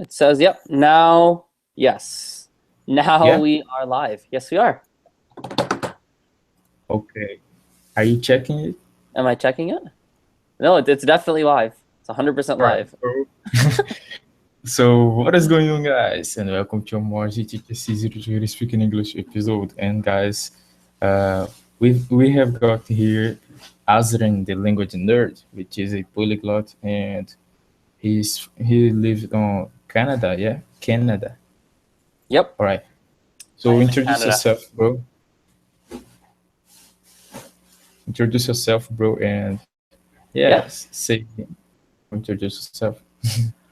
It says, yep, now, yes. Now Yeah? we are live. Yes, we are. Okay. Are you checking it? Am I checking it? No, it's definitely live. It's 100% All right. live. So what is going on, guys? And welcome to a more ZTHSE Zero Speaking English episode. And guys, we have got here Azren, the language nerd, which is a polyglot, and he lives on Canada. Yeah, Canada. Yep. All right. I So am in introduce Canada. yourself, bro. Introduce yourself, bro, and Yeah, yes, say introduce yourself.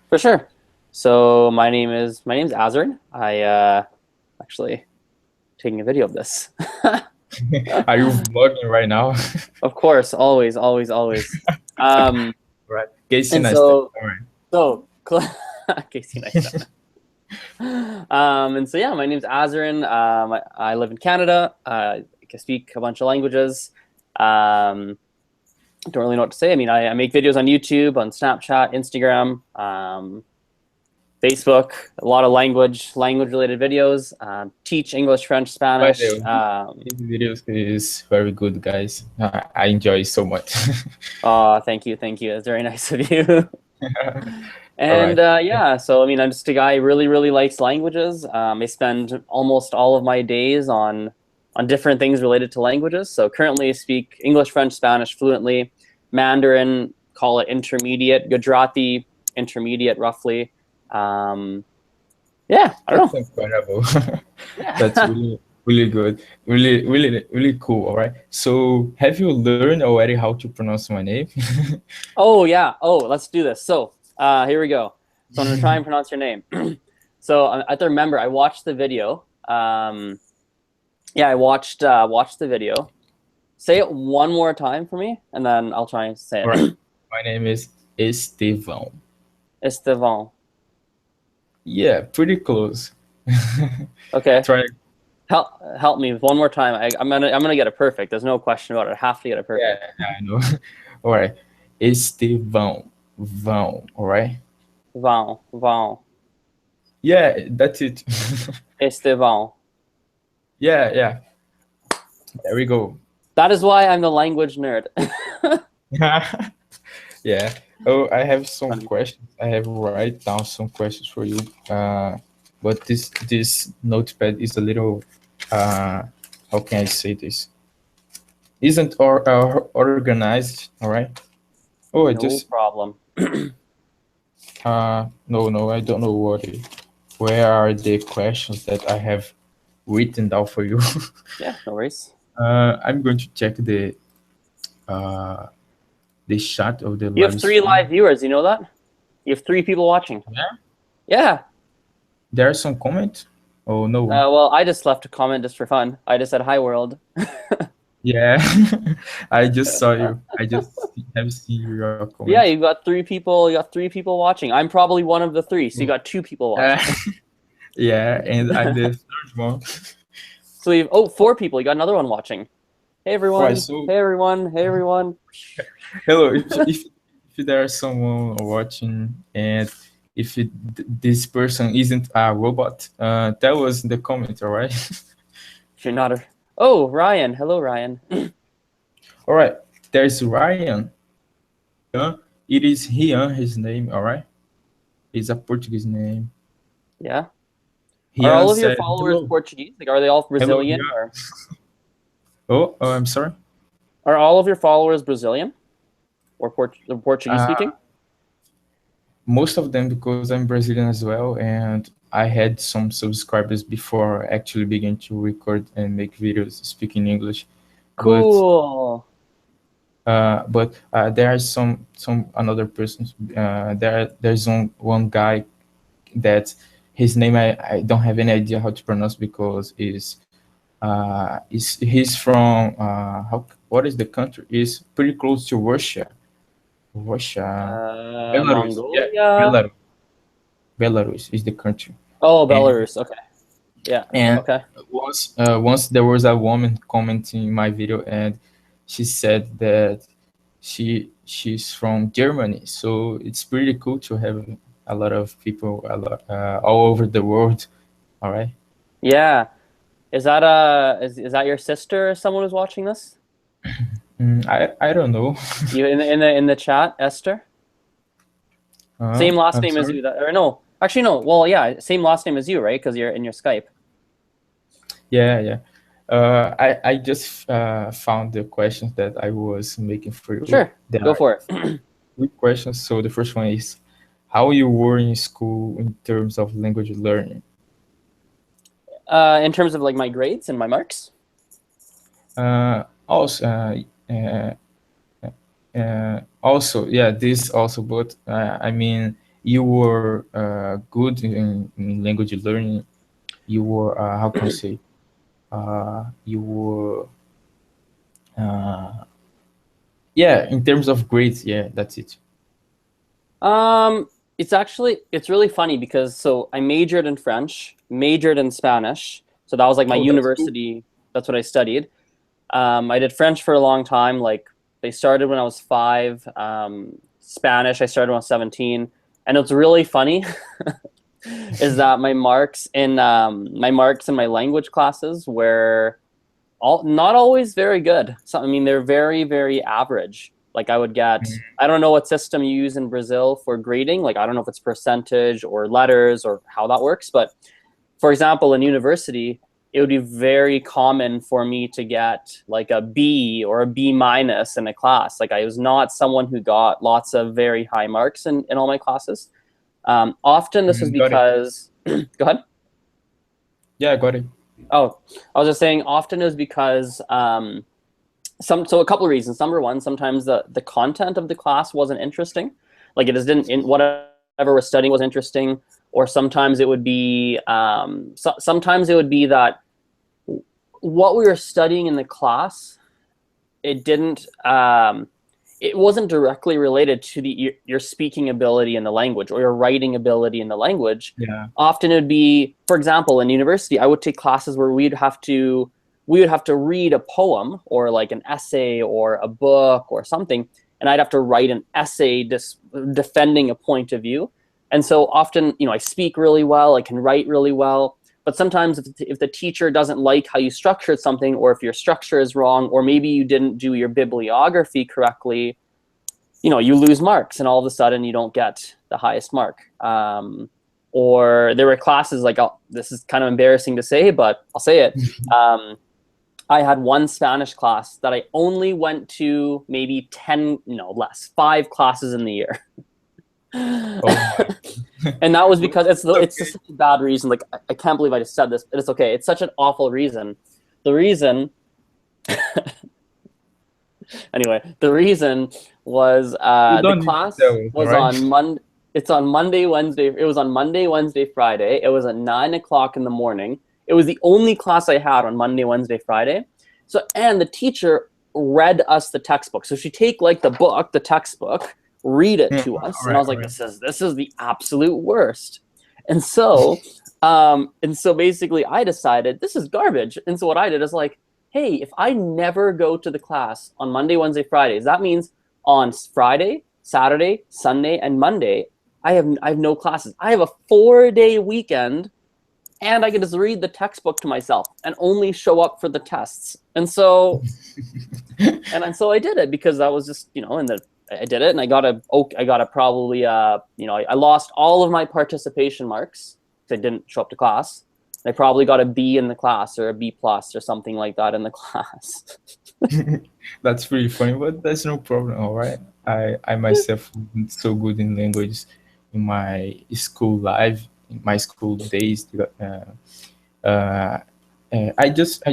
for sure. So my name's Azrin. I actually taking a video of this. Are you vlogging right now? Of course, always, always, always. Um, Right. Casey and Neistat. so All right. so Casey Neistat. And so yeah, my name's Azrin. I live in Canada. I can speak a bunch of languages. Don't really know what to say. I mean, I make videos on YouTube, on Snapchat, Instagram, Facebook. A lot of language-related videos. Teach English, French, By Spanish. the way, his videos is very good, guys. I enjoy it so much. Oh, thank you, thank you. That's very nice of you. All And right. yeah, so I mean, I'm just a guy who really likes languages. I spend almost all of my days on different things related to languages. So currently I speak English, French, Spanish fluently, Mandarin, call it intermediate, Gujarati, intermediate roughly. Yeah, I don't That's know. incredible. That's Yeah. really good. Really cool. All right. So have you learned already how to pronounce my name? Oh yeah. Oh, let's do this. So here we go. So I'm gonna try and pronounce your name. So I have to remember I watched the video. Yeah, I watched the video. Say it one more time for me, and then I'll try and say All right. it. My name is Estevão. Estevan. Yeah, pretty close. Okay. Try. Help me one more time. I'm gonna get it perfect. There's no question about it. I have to get it Yeah, perfect. I know. All right. Estevão. Vão. All right. Vão. Yeah, that's it. Estevan. Yeah. There we go. That is why I'm the language nerd. Yeah. Oh, I have some Funny. questions. I have write down some questions for you. But this notepad is a little how can I say this? Isn't organized. All right. Oh, I No just problem. no, I don't know where are the questions that I have written down for you. Yeah, no worries. I'm going to check the chat of the You live have 3 stream. live viewers. You know that? You have 3 people watching. Yeah. Yeah. There are some comments. Oh no. Well, I just left a comment just for fun. I just said hi world. Yeah, I just saw you. I just have seen your comment. Yeah, you got 3 people. You got 3 people watching. I'm probably one of the 3, so you got 2 people watching. Yeah, and I'm the third one. So you have 4 people. You got another one watching. Hey everyone. Right, so Hey everyone. Hey everyone. hello. If there is someone watching and if this person isn't a robot, tell us in the comments, all right? If you're not a Oh, Ryan. Hello, Ryan. All right, there's Ryan. It is Rian, his name, all right? It's a Portuguese name. Yeah. Are Rian all of your said followers hello. Portuguese? Like, are they all Brazilian? Rian. Or Oh, I'm sorry. are all of your followers Brazilian or Portuguese speaking? Most of them because I'm Brazilian as well, and I had some subscribers before I actually began to record and make videos speaking English. Cool. But there are some another persons. There's one guy that his name I don't have any idea how to pronounce because he's from what is the country? Is pretty close to Russia. Belarus. Yeah, Mongolia. Belarus is the country. Oh, And Belarus. Okay. Yeah. and Okay. once there was a woman commenting my video and she said that she's from Germany, so it's pretty cool to have a lot of people all over the world. All right. Yeah. Is that is that your sister or someone who's watching this? I don't know. You in the chat, Esther? Same last I'm name as sorry. you. Or no. Actually no. Well, yeah, same last name as you, right? Because you're in your Skype. Yeah, yeah. I just found the questions that I was making for you. Sure. There Go are for it. 3 questions. So the first one is, how you were in school in terms of language learning? In terms of like my grades and my marks? Also, also, yeah, this also, but I mean, you were good in language learning. You were, how can I say, you were, uh, yeah, in terms of grades, yeah, that's it. It's really funny because so I majored in French, majored in Spanish. So that was like my Oh, that's cool. university. That's what I studied. I did French for a long time. Like they started when I was 5. Spanish I started when I was 17. And what's really funny is that my marks in my language classes were all not always very good. So I mean they're very, very average. Like I would get, I don't know what system you use in Brazil for grading. Like I don't know if it's percentage or letters or how that works, but for example, in university, it would be very common for me to get like a B or a B minus in a class. Like I was not someone who got lots of very high marks in all my classes. Often this was Got it. because, go ahead. Yeah, got it. Oh, I was just saying often it was because so a couple of reasons. Number one, sometimes the content of the class wasn't interesting. Like it just didn't in whatever we're studying was interesting, or sometimes it would be sometimes it would be that what we were studying in the class it didn't it wasn't directly related to your speaking ability in the language or your writing ability in the language. Yeah. Often it would be, for example, in university, I would take classes where we would have to read a poem or like an essay or a book or something, and I'd have to write an essay defending a point of view. And so often, I speak really well, I can write really well, but sometimes if the teacher doesn't like how you structured something, or if your structure is wrong, or maybe you didn't do your bibliography correctly, you lose marks and all of a sudden you don't get the highest mark. Or there were classes like, this is kind of embarrassing to say, but I'll say it. I had one Spanish class that I only went to maybe 5 classes in the year. Oh, And that was because it's just such a bad reason. Like I can't believe I just said this, but it's okay. It's such an awful reason. The reason anyway, the reason was you the don't need to class tell us, all was right? on Monday. It's on Monday, Wednesday. It was on Monday, Wednesday, Friday. It was at 9 o'clock in the morning. It was the only class I had on Monday, Wednesday, Friday. So, and the teacher read us the textbook. So she'd take like the textbook, read it to us, and I was like, Right. this is the absolute worst. And so, basically, I decided this is garbage. And so what I did is like, hey, if I never go to the class on Monday, Wednesday, Fridays, that means on Friday, Saturday, Sunday, and Monday, I have no classes. I have a 4-day weekend, and I can just read the textbook to myself and only show up for the tests. And so so I did it because I was just, I did it, and I got a probably I lost all of my participation marks because I didn't show up to class. I probably got a B in the class or a B plus or something like that in the class. That's pretty funny, but that's no problem, all right? I myself wasn't so good in language in my school life, in my school days. I just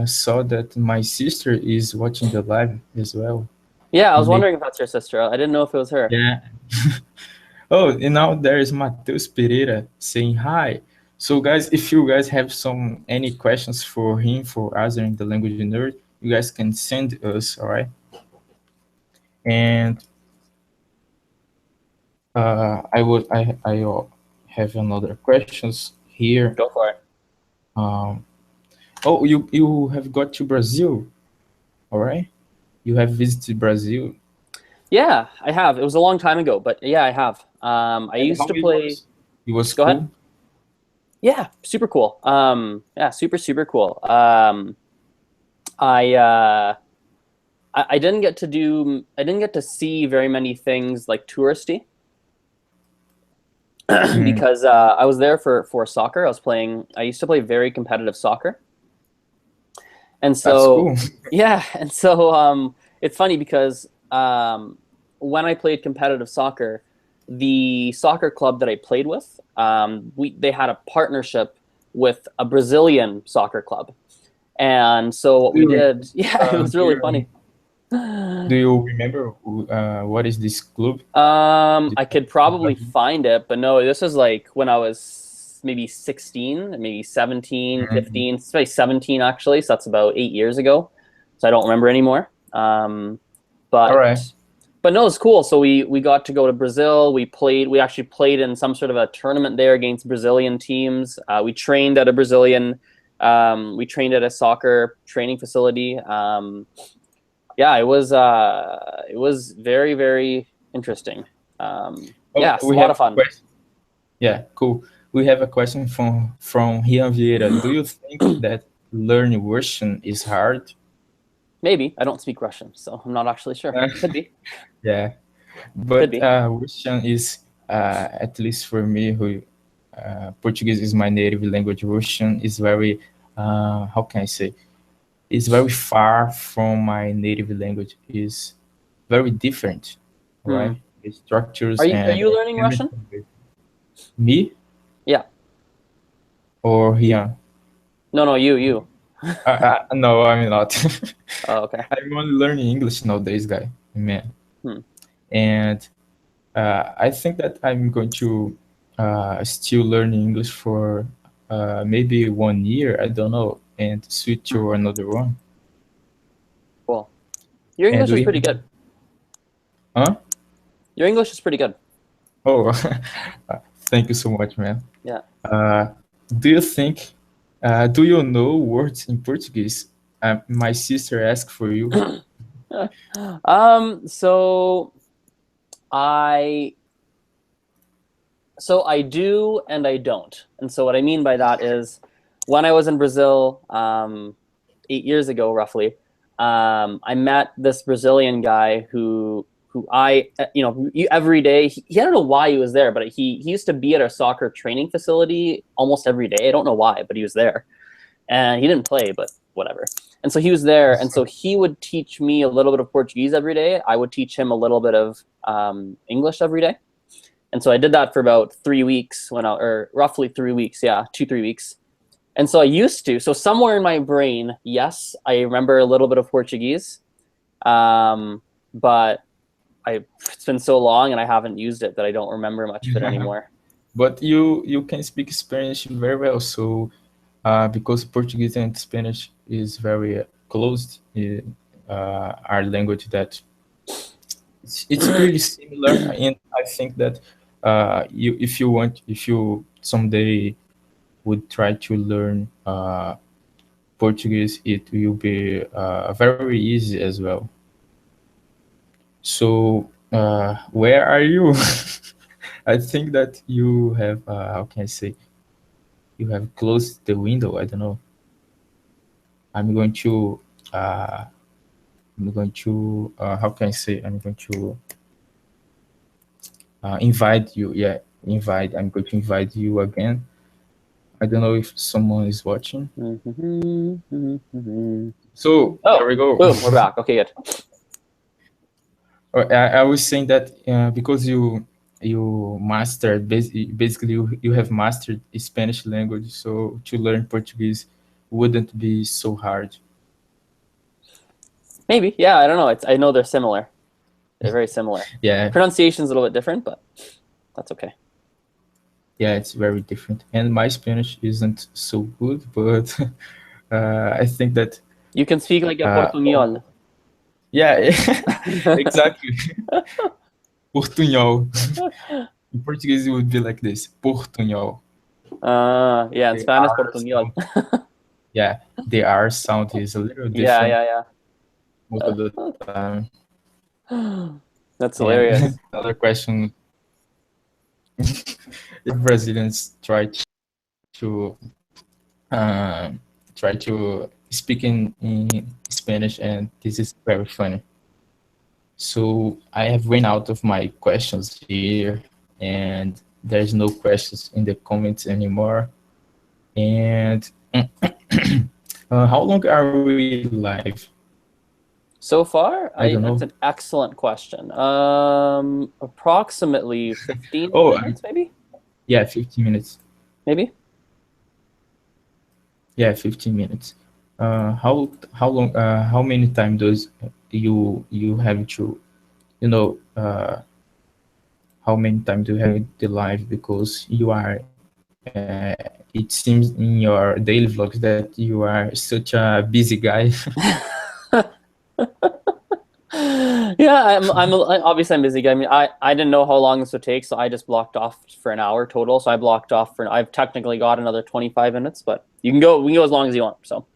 saw that my sister is watching the live as well. Yeah, I was Maybe, wondering if that's your sister. I didn't know if it was her. yeah. Oh, and now there is Mateus Pereira saying hi. So, guys, if you guys have any questions for him for answering the language nerd, you guys can send us, all right? And I have another questions here. Go for it. Oh, you have got to Brazil, all right? You have visited Brazil. Yeah, I have. It was a long time ago, but yeah, I have. I And used how to it play. was? It was Go ahead. cool. Yeah, super cool. Yeah, super cool. I uh, I didn't get to do. I didn't get to see very many things like touristy Mm, because I was there for soccer. I was playing. I used to play very competitive soccer, and that's so cool. yeah, and so it's funny because when I played competitive soccer, the soccer club that I played with, they had a partnership with a Brazilian soccer club, and so what Do we you, did, yeah, it was do really you funny. do you remember what is this club? I could probably find it, but no, this is like when I was maybe 16, maybe 17, Mm, 15, it's probably 17 actually, so that's about 8 years ago. So I don't remember anymore. all right. But no, it's cool. So we got to go to Brazil. We actually played in some sort of a tournament there against Brazilian teams. We trained at a we trained at a soccer training facility. Yeah, it was very, very interesting. Oh, Yeah, it's a we lot have of a fun. question. Yeah, cool. We have a question from Rian Vieira. Do you think that learning Russian is hard? Maybe. I don't speak Russian, so I'm not actually sure. Uh, Could be. yeah, Could but be. Russian is at least for me, who Portuguese is my native language. Russian is very how can I say? It's very far from my native language. Is very different, Hmm. right? The structures Are and you learning Russian? everything. Me Yeah. or Rian? No, no, you. No, I'm not. Oh, okay. I'm only learning English nowadays, guy, man. Hmm. And I think that I'm going to still learn English for maybe 1 year. I don't know, and switch Hmm. to another one. Cool. Your And English is we pretty have, good. huh? Your English is pretty good. Oh, thank you so much, man. Yeah. Uh, do you think? Do you know words in Portuguese? My sister asked for you. So I I do and I don't. And so what I mean by that is when I was in Brazil 8 years ago, roughly, I met this Brazilian guy who I every day I don't know why he was there, but he used to be at our soccer training facility almost every day. I don't know why, but he was there, and he didn't play, but whatever. And so he was there, and so he would teach me a little bit of Portuguese every day. I would teach him a little bit of English every day. And so I did that for about 3 weeks or roughly 3 weeks, yeah, 2, 3 weeks. And so I used to, so somewhere in my brain, yes, I remember a little bit of Portuguese, but it's been so long and I haven't used it that I don't remember much of it anymore. But you can speak Spanish very well, so because Portuguese and Spanish is very close, our language that it's pretty similar, and I think that if you someday would try to learn Portuguese, it will be very easy as well. So where are you? I think that you have how can I say, you have closed the window. I don't know. I'm going to uh, how can I say, I'm going to invite you. Yeah, invite. I'm going to invite you again. I don't know if someone is watching. So there Oh, we go. boom, we're back. Okay, good. I was saying that because you mastered basically you have mastered Spanish language, so to learn Portuguese wouldn't be so hard. Maybe, yeah, I don't know. I know they're similar. They're very similar. Yeah, Pronunciation's a little bit different, but that's okay. yeah, it's very different. And my Spanish isn't so good, but I think that You can speak like a oh, portuñol. yeah, exactly. Portunhol. In Portuguese, it would be like this: Portunhol. Yeah, in The Spanish, R portuñol. sound, yeah, the R sound is a little Yeah, different most of the yeah. time. That's And hilarious. another question, if Brazilians to uh, try to speak in Spanish, and this is very funny. So I have run out of my questions here, and there's no questions in the comments anymore. And how long are we live? So far, I don't that's know. an excellent question. Approximately 15 Oh, minutes, maybe? yeah, 15 minutes. Maybe? Yeah, 15 minutes. How long? How many times does you have to, you know, how many times do you have the live? Because you are, it seems in your daily vlogs that you are such a busy guy. Yeah, obviously I'm busy. I mean, I didn't know how long this would take, so I just blocked off for an hour total. So I blocked off for, I've technically got another 25 minutes, but we can go as long as you want. So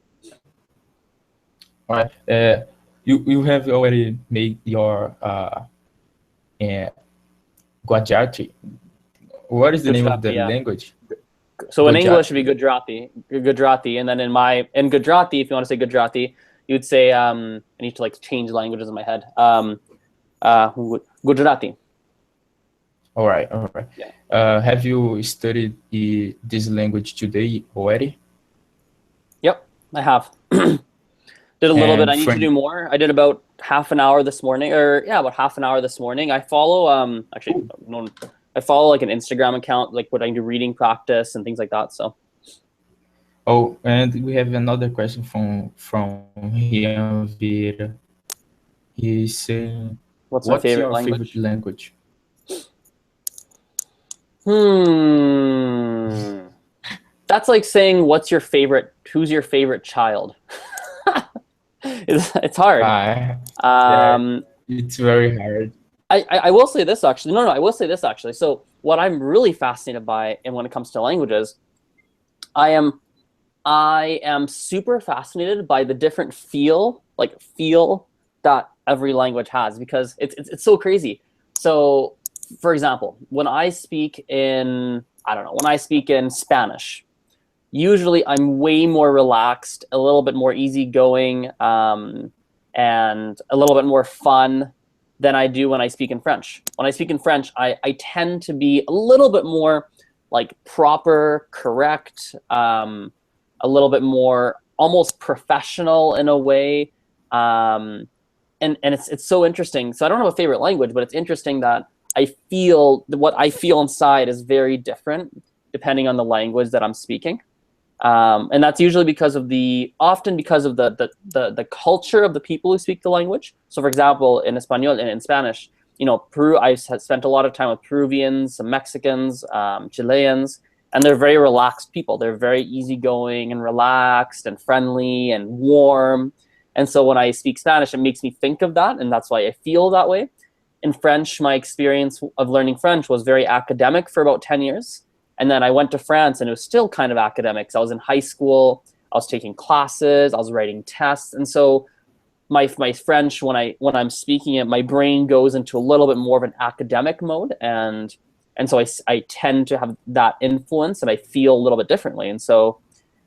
All right. You have already made your uh, Gujarati. What is the name of Gujarati, the yeah. language? So in English it'd Gujarati. be Gujarati, and then in Gujarati, if you want to say Gujarati, you would say I need to like change languages in my head. Gujarati. All right, all right. Yeah. Have you studied this language today already? Yep, I have. Did a little bit. And I need to from do more. I did about half an hour this morning, or yeah, about half an hour this morning. I follow actually no, I follow like an Instagram account, like what I do reading practice and things like that. So oh, and we have another question from Rian Vieira. He's saying, what's my "What's your favorite favorite language? language?" That's like saying who's your favorite child? It's hard. Yeah, Um, it's very hard. I will say this actually. No, I will say this actually. So what I'm really fascinated by, and when it comes to languages, I am I am super fascinated by the different feel that every language has, because it's so crazy. So, for example, when I speak in, I don't know, when I speak in Spanish, usually I'm way more relaxed, a little bit more easygoing, and a little bit more fun than I do when I speak in French. When I speak in French, I tend to be a little bit more like proper, correct, a little bit more almost professional in a way. And it's so interesting. So I don't have a favorite language, but it's interesting that what I feel inside is very different depending on the language that I'm speaking. And that's usually often because of the culture of the people who speak the language. So, for example, in Espanol and in Spanish, Peru, I spent a lot of time with Peruvians, some Mexicans, Chileans, and they're very relaxed people. They're very easygoing and relaxed and friendly and warm. And so when I speak Spanish, it makes me think of that, and that's why I feel that way. In French, my experience of learning French was very academic for about 10 years. And then I went to France, and it was still kind of academic. So I was in high school, I was taking classes, I was writing tests. And so my French, when I'm speaking it, my brain goes into a little bit more of an academic mode, and so I tend to have that influence, and I feel a little bit differently. And so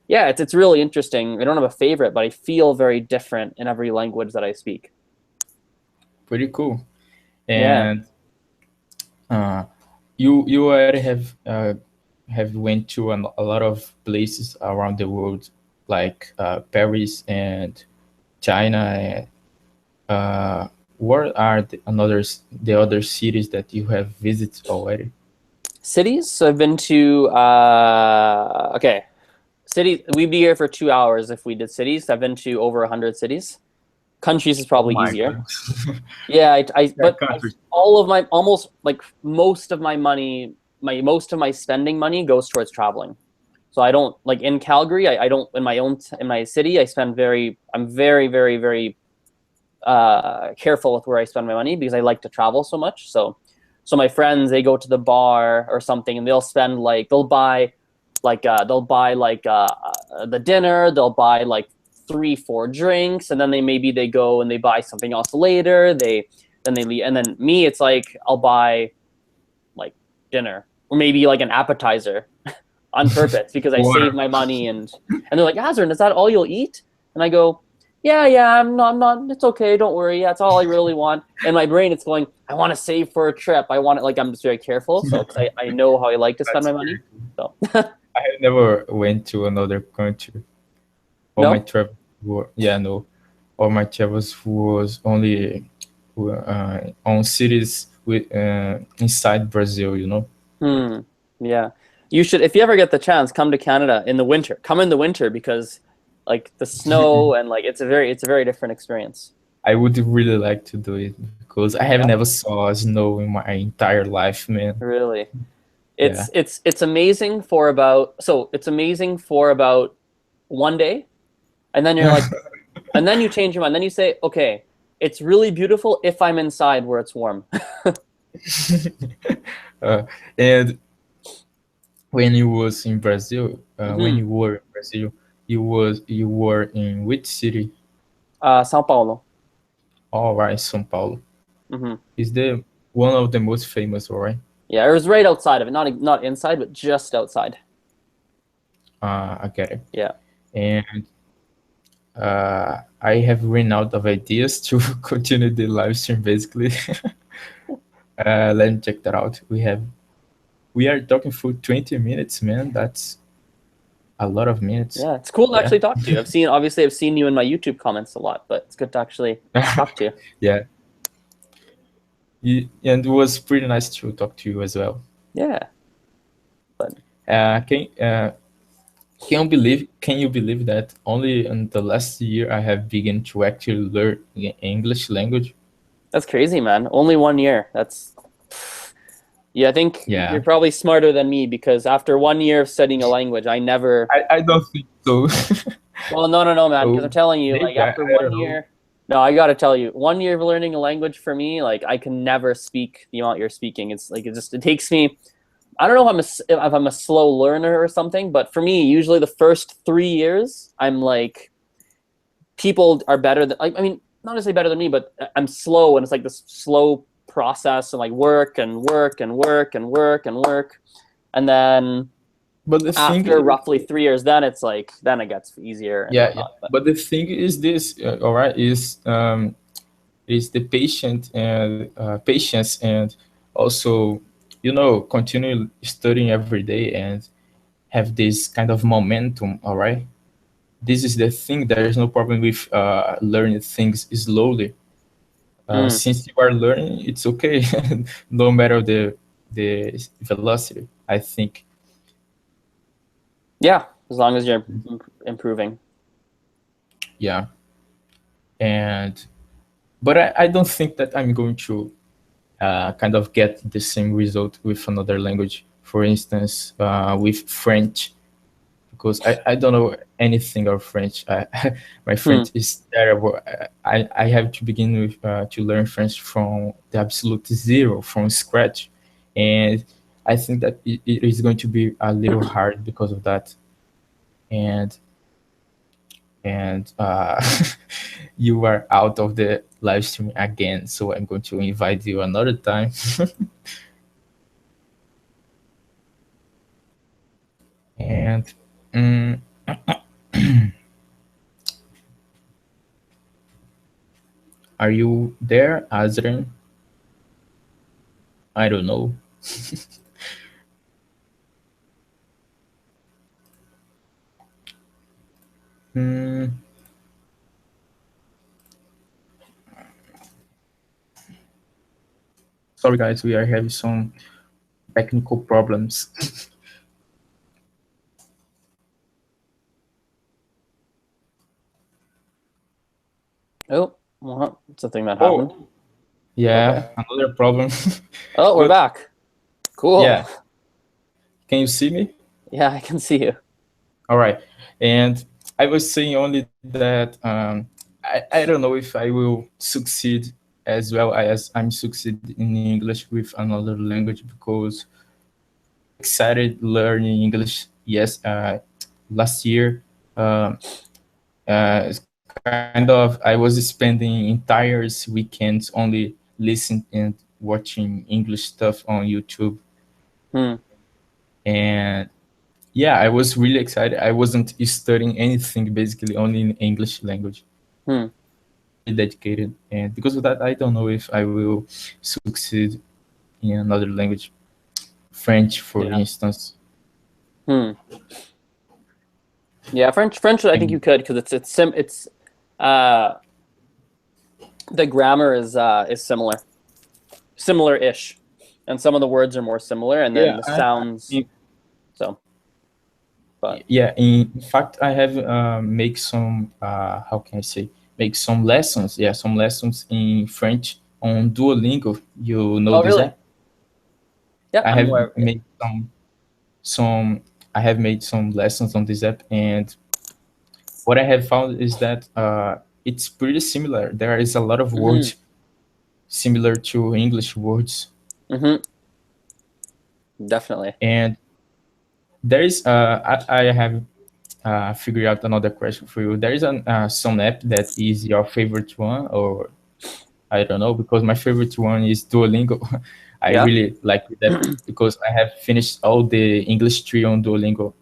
yeah, it's really interesting. I don't have a favorite, but I feel very different in every language that I speak. Pretty cool. Yeah. And uh, you already have went to a lot of places around the world, like Paris and China. What are the other cities that you have visited already? Cities. So I've been to okay. Cities, we'd be here for 2 hours if we did cities. I've been to over 100 cities. Countries is Oh probably my easier. God. Yeah, Yeah, countries. all of my, almost like most of my money, most of my spending money goes towards traveling. So I don't, like in Calgary, I don't, in my city, I'm very, very, very careful with where I spend my money because I like to travel so much. So my friends, they go to the bar or something, and they'll buy the dinner, they'll buy like 3 4 drinks, and then they go and they buy something else later. They leave, and then me, it's like I'll buy like dinner or maybe like an appetizer on purpose because I Water. save my money and they're like, Azrin, is that all you'll eat? And I go, yeah, I'm not, it's okay, don't worry, that's all I really want. In my brain, it's going, I want to save for a trip. I want it, like, I'm just very careful, so because I know how I like to spend That's my money. So I have never went to another country. All my no, travel no. All my travels was only on cities with inside Brazil, you know. yeah, you should, if you ever get the chance, come to Canada in the winter. Come in the winter because like the snow and like it's a very different experience. I would really like to do it because I have Yeah, never saw snow in my entire life, man. really. Yeah. It's amazing for about, so it's amazing for about one day, and then you're like, and then you change your mind. Then you say, okay, it's really beautiful if I'm inside where it's warm. And when you was in Brazil, when Hmm. you were in Brazil, you were in which city? São Paulo. All right, São Paulo. Hmm. Is the one of the most famous, all right? Yeah, it was right outside of it, not inside, but just outside. I get it. Yeah. And I have run out of ideas to continue the live stream. Basically, let me check that out. We are talking for 20 minutes, man. That's a lot of minutes. Yeah, it's cool to Yeah. actually talk to you. I've seen you in my YouTube comments a lot, but it's good to actually talk to you. Yeah. And it was pretty nice to talk to you as well. Yeah. But Can you believe that only in the last year I have begun to actually learn English language? that's crazy, man. Only 1 year. That's, yeah, I think Yeah. you're probably smarter than me because after 1 year of studying a language, I never. I don't think so. Well, no, man. Because Oh, I'm telling you, like maybe after I one don't know. year, no, I gotta tell you, 1 year of learning a language for me, like I can never speak the amount you're speaking. It's like it takes me. I don't know if I'm a slow learner or something, but for me, usually the first 3 years, I'm like, people are better than. I mean, not necessarily better than me, but I'm slow, and it's like this slow process, and like work and work and work and work and work, and then But the thing after is, roughly 3 years, then it's like then it gets easier and yeah, yeah. whatnot. But But the thing is this, all right, is the patience and also, continue studying every day and have this kind of momentum, all right? This is the thing. There is no problem with learning things slowly. mm, Since you are learning, it's okay, no matter the velocity, I think. yeah, as long as you're improving. Yeah. And but I don't think that I'm going to kind of get the same result with another language. For instance, with French, because I don't know anything of French. My Hmm. French is terrible. I have to begin with to learn French from the absolute zero, from scratch, and I think that it is going to be a little hard because of that. And you are out of the live stream again, so I'm going to invite you another time. And mm, are you there, Azren? I don't know. Mm, sorry, guys, we are having some technical problems. Oh, well, it's a thing that happened. Oh, yeah, another problem. Oh, we're But back. Cool. yeah, can you see me? Yeah, I can see you. All right. And I was saying only that I don't know if I will succeed as well as I'm succeed in English with another language because excited learning English. Yes, last year, kind of I was spending entire weekends only listening and watching English stuff on YouTube. Hmm. And yeah, I was really excited. I wasn't studying anything, basically only in English language. Hmm. Dedicated, and because of that, I don't know if I will succeed in another language, French, for Yeah. instance. Hmm. Yeah, French. I think you And could because it's uh the grammar is similar-ish, and some of the words are more similar, and then yeah, the sounds. in, So, but yeah, in fact, I have make some how can I say, make some lessons. Yeah, some lessons in French on Duolingo. You know oh this really? app? Yeah, I I'm have aware. made some I have made some lessons on this app, and what I have found is that it's pretty similar. There is a lot of Mm-hmm. words similar to English words, Mm-hmm. Definitely. and there is I have figured out another question for you. There is some app that is your favorite one, or I don't know, because my favorite one is Duolingo. I Yeah. really like that because I have finished all the English tree on Duolingo,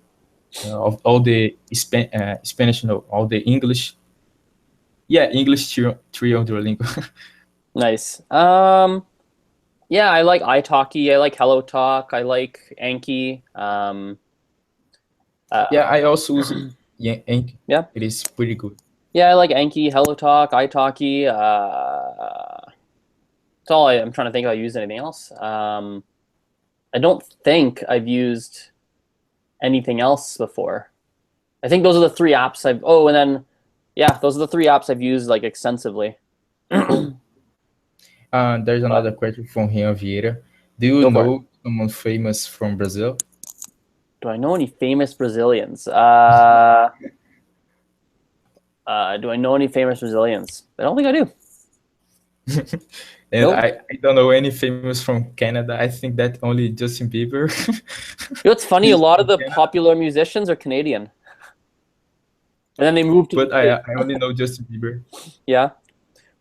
of all the Spanish, no, all the English, yeah, English tree on Duolingo. Nice. Yeah, I like italki. I like Hello Talk. I like Anki. Yeah, Uh, I also use Ink. yeah, It is pretty good. yeah, I like Anki, Hello Talk, italki. That's all I'm trying to think if I used anything else. I don't think I've used anything else before. I think those are the three apps I've. Oh, and then yeah, those are the three apps I've used like extensively. Cool. There's But another question from Rian Vieira. Do you go for it. know someone famous from Brazil? Do I know any famous Brazilians? Do I know any famous Brazilians? I don't think I do. And Nope. I don't know any famous from Canada. I think that only Justin Bieber. You know what's funny? A He's lot of from the Canada, popular musicians are Canadian, and then they moved to the but States. I only know Justin Bieber. Yeah,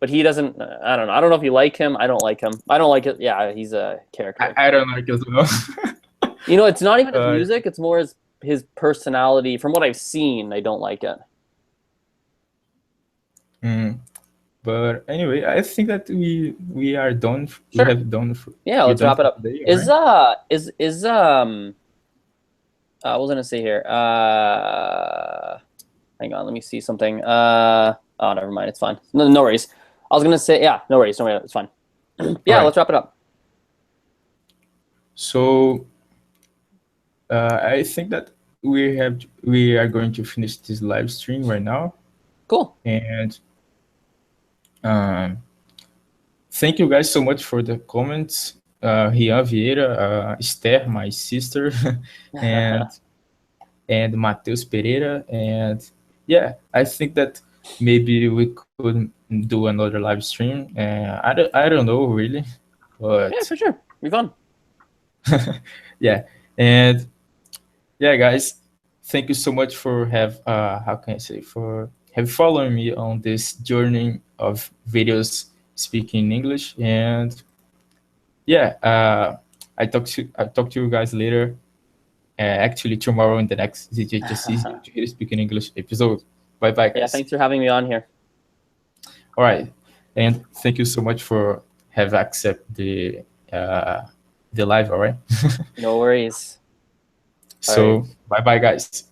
but he doesn't. I don't know. I don't know if you like him. I don't like him. I don't like it. Yeah, he's a character. I don't know as well. You know, it's not even his uh, music. It's more his personality. From what I've seen, I don't like it. mm, but anyway, I think that we are done. We Sure. have done. Yeah, We're let's done wrap it for up. today, all Is right? uh is is what was I gonna say here? Hang on, let me see something. Oh, never mind. It's fine. No, no worries. I was gonna say, yeah, no worries. No worries. It's fine. All Yeah, right. let's wrap it up. So I think that we are going to finish this live stream right now, Cool. and um, thank you guys so much for the comments. Rian Vieira, Esther, my sister, and Matheus Pereira, and yeah, I think that maybe we could do another live stream. I don't know really, Yeah, but for sure. Be fun. yeah, and yeah, guys, thank you so much for have how can I say, for have following me on this journey of videos speaking English. And yeah, I talk to you guys later. Actually, tomorrow in the next ZTHSE Zero to Hero Speaking English episode. Bye bye, Yeah, guys. thanks for having me on here. All right, and thank you so much for have accept the live. All right. No worries. All right. So bye bye, guys.